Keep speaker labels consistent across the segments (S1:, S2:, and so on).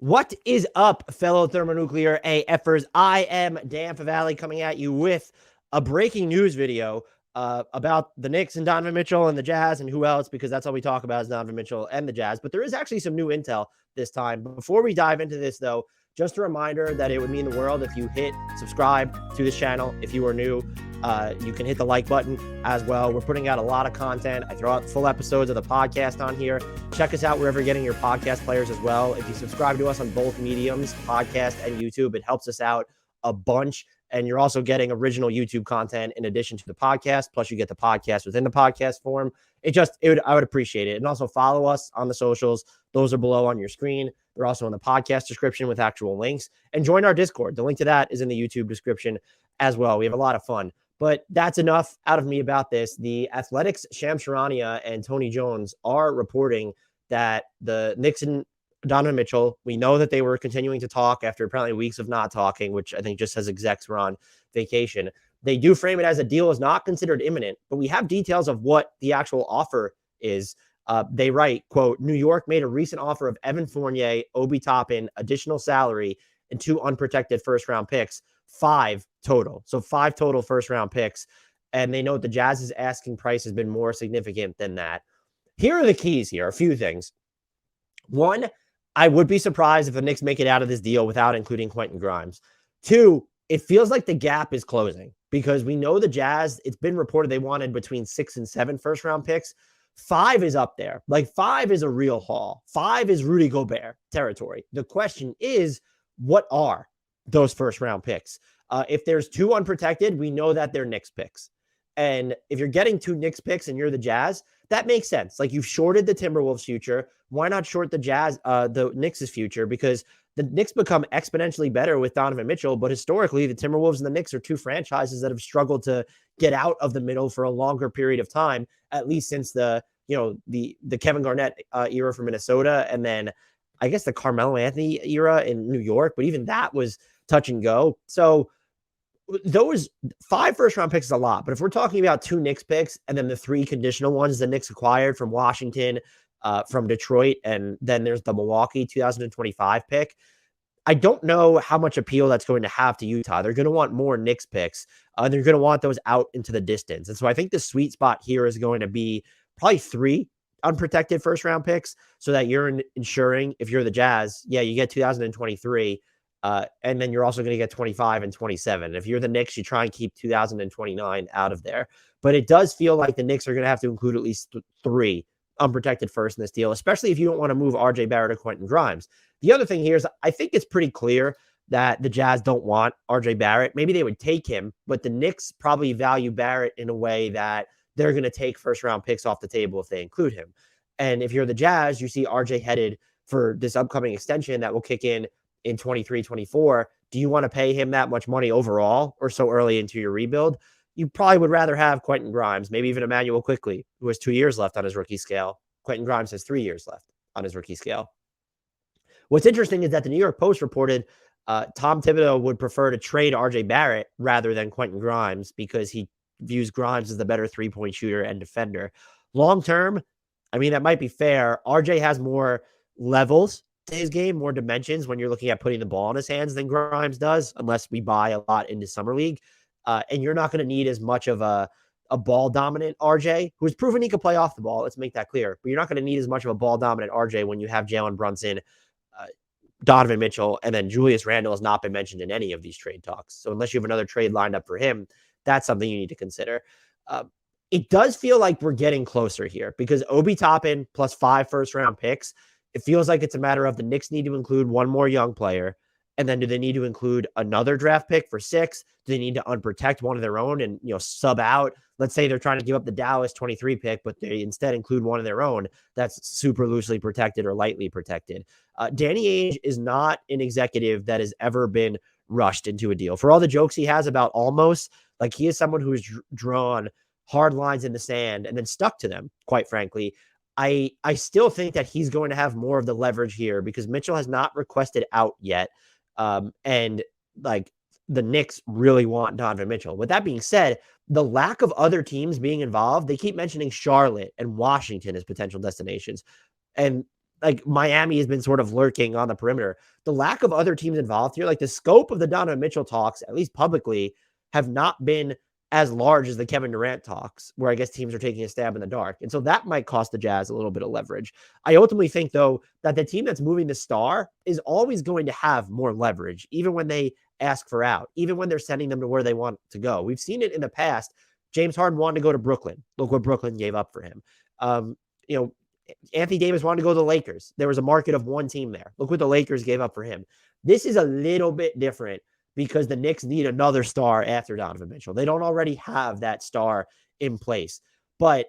S1: What is up, fellow thermonuclear AFers? I am Dan Favale coming at you with a breaking news video about the Knicks and Donovan Mitchell and the Jazz and who else, because that's all we talk about is Donovan Mitchell and the Jazz. But there is actually some new intel this time. Before we dive into this, though, just a reminder that it would mean the world if you hit subscribe to this channel. If you are new, you can hit the like button as well. We're putting out a lot of content. I throw out full episodes of the podcast on here. Check us out wherever you're getting your podcast players as well. If you subscribe to us on both mediums, podcast and YouTube, it helps us out a bunch. And you're also getting original YouTube content in addition to the podcast. Plus, you get the podcast within the podcast form. I would appreciate it. And also follow us on the socials. Those are below on your screen. They're also in the podcast description with actual links. And join our Discord. The link to that is in the YouTube description as well. We have a lot of fun. But that's enough out of me about this. The Athletics' Shams Charania and Tony Jones are reporting that the Knicks and Donovan Mitchell, we know that they were continuing to talk after apparently weeks of not talking, which I think just says execs were on vacation. They do frame it as a deal is not considered imminent, but we have details of what the actual offer is. They write, quote, New York made a recent offer of Evan Fournier, Obi Toppin, additional salary, and 2 unprotected first-round picks, 5 total. So 5 total first-round picks. And they note the Jazz's asking price has been more significant than that. Here are the keys here, a few things. One, I would be surprised if the Knicks make it out of this deal without including Quentin Grimes. 2, it feels like the gap is closing because we know the Jazz, it's been reported they wanted between 6 and 7 first-round picks. 5 is up there. Like 5 is a real haul. 5 is Rudy Gobert territory. The question is, what are those first-round picks? If there's 2 unprotected, we know that they're Knicks picks. And if you're getting 2 Knicks picks and you're the Jazz, that makes sense. Like you've shorted the Timberwolves future. Why not short the Knicks' future? Because the Knicks become exponentially better with Donovan Mitchell, but historically the Timberwolves and the Knicks are 2 franchises that have struggled to get out of the middle for a longer period of time, at least since the Kevin Garnett era for Minnesota, and then I guess the Carmelo Anthony era in New York, but even that was touch and go. So those 5 first-round picks is a lot, but if we're talking about 2 Knicks picks and then the 3 conditional ones the Knicks acquired from Washington, from Detroit, and then there's the Milwaukee 2025 pick, I don't know how much appeal that's going to have to Utah. They're going to want more Knicks picks. They're going to want those out into the distance. And so I think the sweet spot here is going to be probably 3 unprotected first-round picks so that you're ensuring, if you're the Jazz, you get 2023, and then you're also going to get 25 and 27. If you're the Knicks, you try and keep 2029 out of there. But it does feel like the Knicks are going to have to include at least 3 unprotected first in this deal, especially if you don't want to move RJ Barrett or Quentin Grimes. The other thing here is I think it's pretty clear that the Jazz don't want RJ Barrett. Maybe they would take him, but the Knicks probably value Barrett in a way that they're going to take first-round picks off the table if they include him. And if you're the Jazz, you see RJ headed for this upcoming extension that will kick in 23, 24. Do you want to pay him that much money overall or so early into your rebuild? You probably would rather have Quentin Grimes, maybe even Emmanuel Quickley, who has 2 years left on his rookie scale. Quentin Grimes has 3 years left on his rookie scale. What's interesting is that the New York Post reported Tom Thibodeau would prefer to trade RJ Barrett rather than Quentin Grimes because he views Grimes as the better 3-point shooter and defender. Long term, I mean, that might be fair. RJ has more levels to his game, more dimensions when you're looking at putting the ball in his hands than Grimes does, unless we buy a lot into Summer League. And you're not going to need as much of a ball-dominant RJ, who has proven he can play off the ball. Let's make that clear. But you're not going to need as much of a ball-dominant RJ when you have Jalen Brunson, Donovan Mitchell, and then Julius Randle has not been mentioned in any of these trade talks. So unless you have another trade lined up for him, that's something you need to consider. It does feel like we're getting closer here because Obi Toppin plus 5 first-round picks, it feels like it's a matter of the Knicks need to include 1 more young player. And then do they need to include another draft pick for 6? Do they need to unprotect one of their own and, sub out? Let's say they're trying to give up the Dallas 23 pick, but they instead include one of their own that's super loosely protected or lightly protected. Danny Ainge is not an executive that has ever been rushed into a deal. For all the jokes he has about almost, like he is someone who has drawn hard lines in the sand and then stuck to them, quite frankly. I still think that he's going to have more of the leverage here because Mitchell has not requested out yet. And like the Knicks really want Donovan Mitchell. With that being said, the lack of other teams being involved, they keep mentioning Charlotte and Washington as potential destinations. And like Miami has been sort of lurking on the perimeter. The lack of other teams involved here, like the scope of the Donovan Mitchell talks, at least publicly, have not been as large as the Kevin Durant talks, where I guess teams are taking a stab in the dark. And so that might cost the Jazz a little bit of leverage. I ultimately think, though, that the team that's moving the star is always going to have more leverage, even when they ask for out, even when they're sending them to where they want to go. We've seen it in the past. James Harden wanted to go to Brooklyn. Look what Brooklyn gave up for him. You know, Anthony Davis wanted to go to the Lakers. There was a market of one team there. Look what the Lakers gave up for him. This is a little bit different because the Knicks need another star after Donovan Mitchell. They don't already have that star in place, but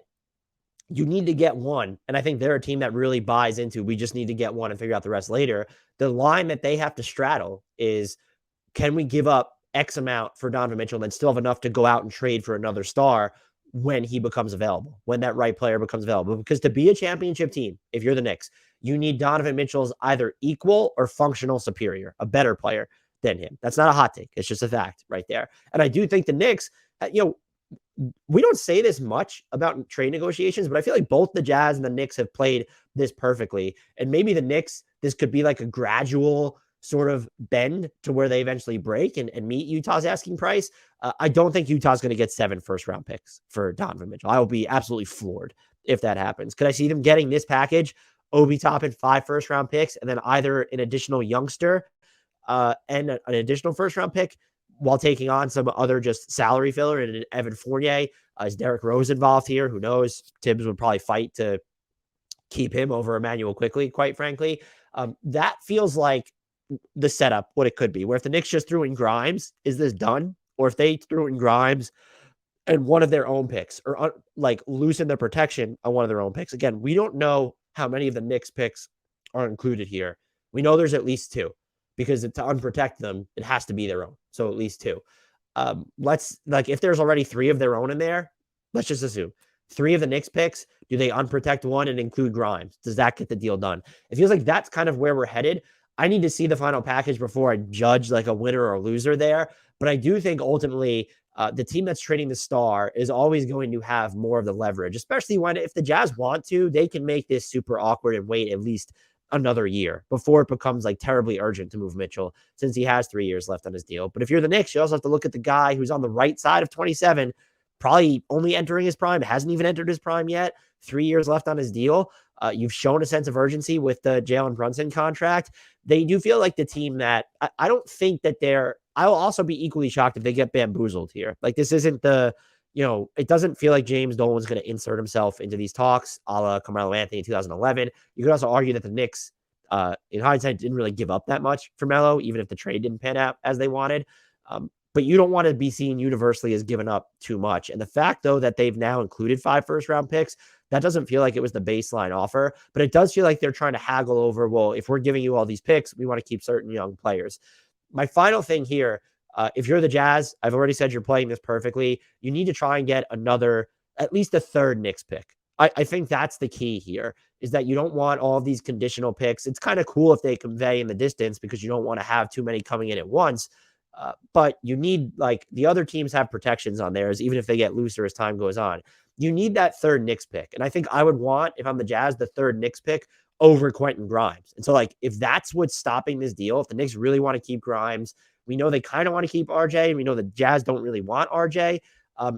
S1: you need to get one. And I think they're a team that really buys into, we just need to get one and figure out the rest later. The line that they have to straddle is, can we give up X amount for Donovan Mitchell and then still have enough to go out and trade for another star when he becomes available, when that right player becomes available? Because to be a championship team, if you're the Knicks, you need Donovan Mitchell's either equal or functional superior, a better player than him. That's not a hot take. It's just a fact right there. And I do think the Knicks, we don't say this much about trade negotiations, but I feel like both the Jazz and the Knicks have played this perfectly. And maybe the Knicks, this could be like a gradual sort of bend to where they eventually break and meet Utah's asking price. I don't think Utah's going to get 7 first-round picks for Donovan Mitchell. I will be absolutely floored if that happens. Could I see them getting this package, Obi Toppin 5 first-round picks, and then either an additional youngster and an additional first-round pick while taking on some other just salary filler and Evan Fournier? Is Derrick Rose involved here? Who knows? Tibbs would probably fight to keep him over Emmanuel quickly, quite frankly. That feels like the setup, what it could be, where if the Knicks just threw in Grimes, is this done? Or if they threw in Grimes and one of their own picks, or like loosen the protection on one of their own picks. Again, we don't know how many of the Knicks picks are included here. We know there's at least 2, because to unprotect them, it has to be their own. So at least 2. If there's already 3 of their own in there, let's just assume 3 of the Knicks picks, do they unprotect one and include Grimes? Does that get the deal done? It feels like that's kind of where we're headed. I need to see the final package before I judge like a winner or a loser there. But I do think ultimately the team that's trading the star is always going to have more of the leverage, especially when, if the Jazz want to, they can make this super awkward and wait at least another year before it becomes like terribly urgent to move Mitchell, since he has 3 years left on his deal. But if you're the Knicks, you also have to look at the guy who's on the right side of 27, probably only entering his prime, hasn't even entered his prime yet, 3 years left on his deal. You've shown a sense of urgency with the Jalen Brunson contract. They do feel like the team that I don't think that I will also be equally shocked if they get bamboozled here. Like, this isn't it doesn't feel like James Dolan's going to insert himself into these talks a la Carmelo Anthony in 2011. You could also argue that the Knicks, in hindsight, didn't really give up that much for Melo, even if the trade didn't pan out as they wanted. But you don't want to be seen universally as giving up too much. And the fact, though, that they've now included 5 first-round picks, that doesn't feel like it was the baseline offer, but it does feel like they're trying to haggle over, well, if we're giving you all these picks, we want to keep certain young players. My final thing here, if you're the Jazz, I've already said you're playing this perfectly. You need to try and get at least a 3rd Knicks pick. I think that's the key here, is that you don't want all of these conditional picks. It's kind of cool if they convey in the distance because you don't want to have too many coming in at once. But you need, like, the other teams have protections on theirs, even if they get looser as time goes on. You need that 3rd Knicks pick. And I think I would want, if I'm the Jazz, the 3rd Knicks pick over Quentin Grimes. And so, like, if that's what's stopping this deal, if the Knicks really want to keep Grimes, we know they kind of want to keep RJ, and we know the Jazz don't really want RJ.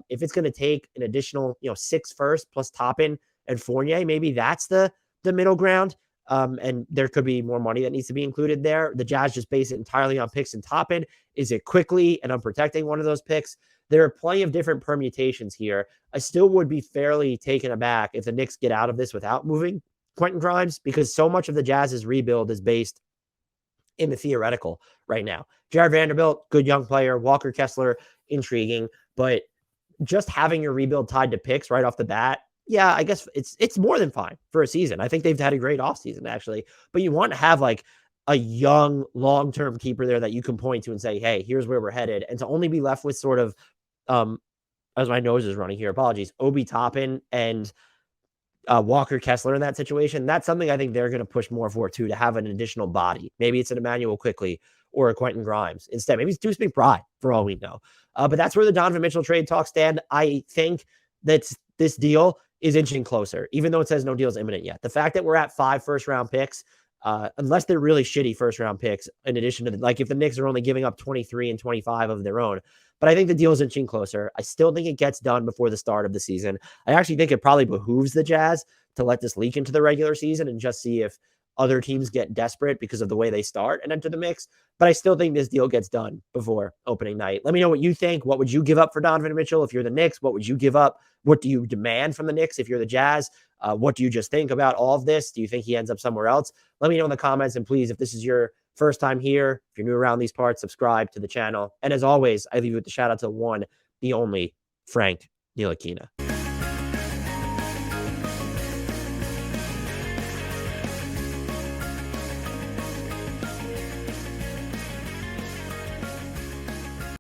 S1: If it's going to take an additional, 6 first plus Toppin and Fournier, maybe that's the middle ground. And there could be more money that needs to be included there. The Jazz just base it entirely on picks and Toppin. Is it quickly and unprotecting one of those picks? There are plenty of different permutations here. I still would be fairly taken aback if the Knicks get out of this without moving Quentin Grimes, because so much of the Jazz's rebuild is based in the theoretical right now. Jared Vanderbilt, good young player. Walker Kessler, intriguing. But just having your rebuild tied to picks right off the bat, yeah, I guess it's more than fine for a season. I think they've had a great offseason, actually. But you want to have like a young, long-term keeper there that you can point to and say, hey, here's where we're headed. And to only be left with sort of, as my nose is running here, apologies, Obi Toppin and Walker Kessler in that situation, that's something I think they're going to push more for, too, to have an additional body. Maybe it's an Emmanuel Quickly or a Quentin Grimes instead. Maybe it's Deuce McBride, for all we know. But that's where the Donovan Mitchell trade talks stand. I think that this deal is inching closer, even though it says no deal's imminent yet. The fact that we're at 5 first-round picks, unless they're really shitty first-round picks, in addition to, like, if the Knicks are only giving up 23 and 25 of their own. But I think the deal's inching closer. I still think it gets done before the start of the season. I actually think it probably behooves the Jazz to let this leak into the regular season and just see if other teams get desperate because of the way they start and enter the mix. But I still think this deal gets done before opening night. Let me know what you think. What would you give up for Donovan Mitchell if you're the Knicks? What would you give up? What do you demand from the Knicks if you're the Jazz? What do you just think about all of this? Do you think he ends up somewhere else? Let me know in the comments. And please, if this is your first time here, if you're new around these parts, subscribe to the channel. And as always, I leave you with the shout out to one, the only Frank Ntilikina.